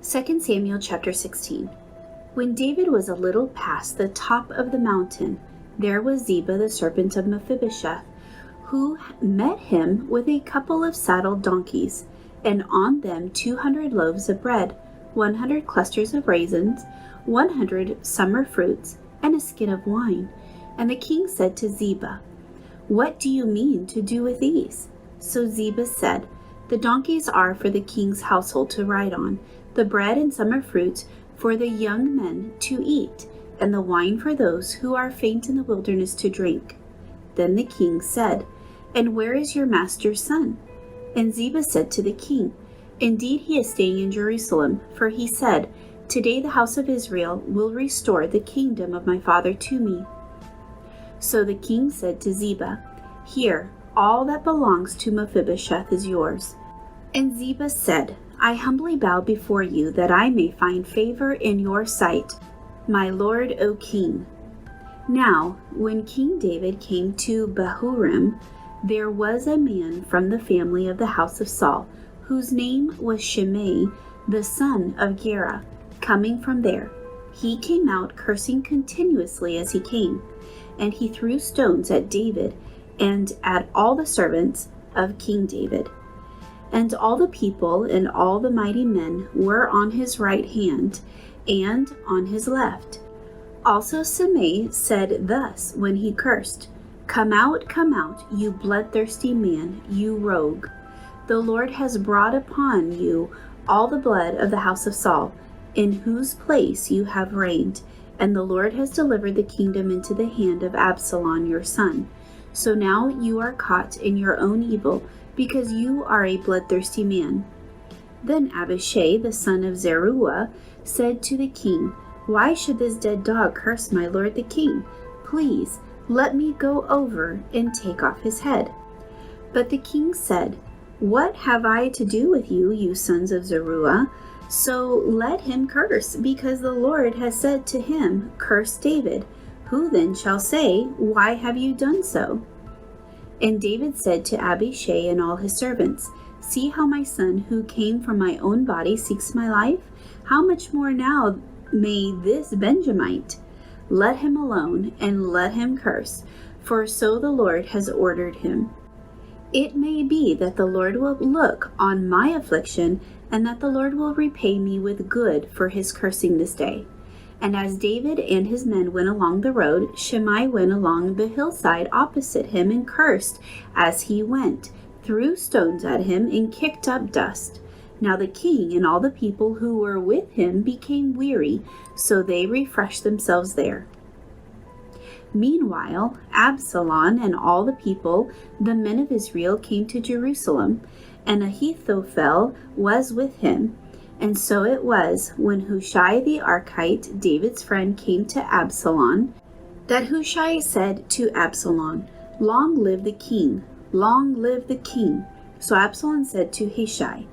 2 Samuel chapter 16. When David was a little past the top of the mountain, there was Ziba the servant of Mephibosheth, who met him with a couple of saddled donkeys, and on them 200 loaves of bread, 100 clusters of raisins, 100 summer fruits, and a skin of wine. And the king said to Ziba, "What do you mean to do with these?" So Ziba said, "The donkeys are for the king's household to ride on, the bread and summer fruits for the young men to eat, and the wine for those who are faint in the wilderness to drink." Then the king said, "And where is your master's son?" And Ziba said to the king, "Indeed he is staying in Jerusalem, for he said, 'Today the house of Israel will restore the kingdom of my father to me.'" So the king said to Ziba, "Here, all that belongs to Mephibosheth is yours." And Ziba said, "I humbly bow before you that I may find favor in your sight, my lord, O king." Now, when King David came to Bahurim, there was a man from the family of the house of Saul, whose name was Shimei, the son of Gera, coming from there. He came out cursing continuously as he came, and he threw stones at David and at all the servants of King David. And all the people and all the mighty men were on his right hand and on his left. Also Shimei said thus when he cursed, come out, you bloodthirsty man, you rogue. The Lord has brought upon you all the blood of the house of Saul, in whose place you have reigned, and the Lord has delivered the kingdom into the hand of Absalom your son. So now you are caught in your own evil, because you are a bloodthirsty man." Then Abishai, the son of Zeruiah, said to the king, "Why should this dead dog curse my lord the king? Please, let me go over and take off his head." But the king said, "What have I to do with you, you sons of Zeruiah? So let him curse, because the Lord has said to him, 'Curse David.' Who then shall say, 'Why have you done so?'" And David said to Abishai and all his servants, "See how my son who came from my own body seeks my life? How much more now may this Benjamite? Let him alone, and let him curse, for so the Lord has ordered him. It may be that the Lord will look on my affliction, and that the Lord will repay me with good for his cursing this day." And as David and his men went along the road, Shimei went along the hillside opposite him and cursed as he went, threw stones at him, and kicked up dust. Now the king and all the people who were with him became weary, so they refreshed themselves there. Meanwhile, Absalom and all the people, the men of Israel, came to Jerusalem, and Ahithophel was with him. And so it was, when Hushai the Archite, David's friend, came to Absalom, that Hushai said to Absalom, "Long live the king! Long live the king!" So Absalom said to Hushai,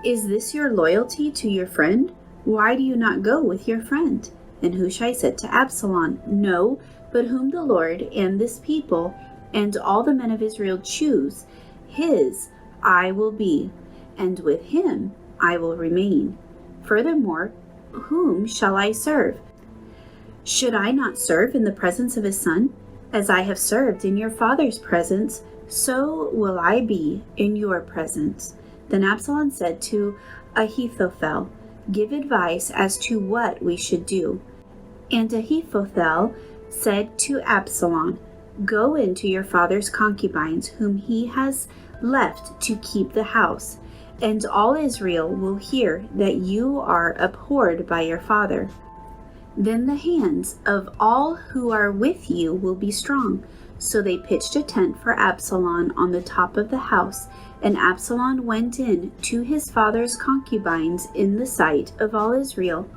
"Is this your loyalty to your friend? Why do you not go with your friend?" And Hushai said to Absalom, "No, but whom the Lord and this people and all the men of Israel choose, his I will be, and with him I will remain. Furthermore, whom shall I serve? Should I not serve in the presence of his son? As I have served in your father's presence, so will I be in your presence." Then Absalom said to Ahithophel, "Give advice as to what we should do." And Ahithophel said to Absalom, "Go into your father's concubines, whom he has left to keep the house, and all Israel will hear that you are abhorred by your father. Then the hands of all who are with you will be strong." So they pitched a tent for Absalom on the top of the house, and Absalom went in to his father's concubines in the sight of all Israel.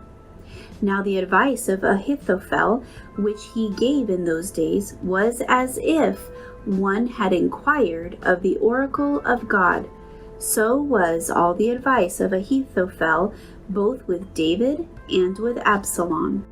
Now the advice of Ahithophel, which he gave in those days, was as if one had inquired of the oracle of God. So was all the advice of Ahithophel, both with David and with Absalom.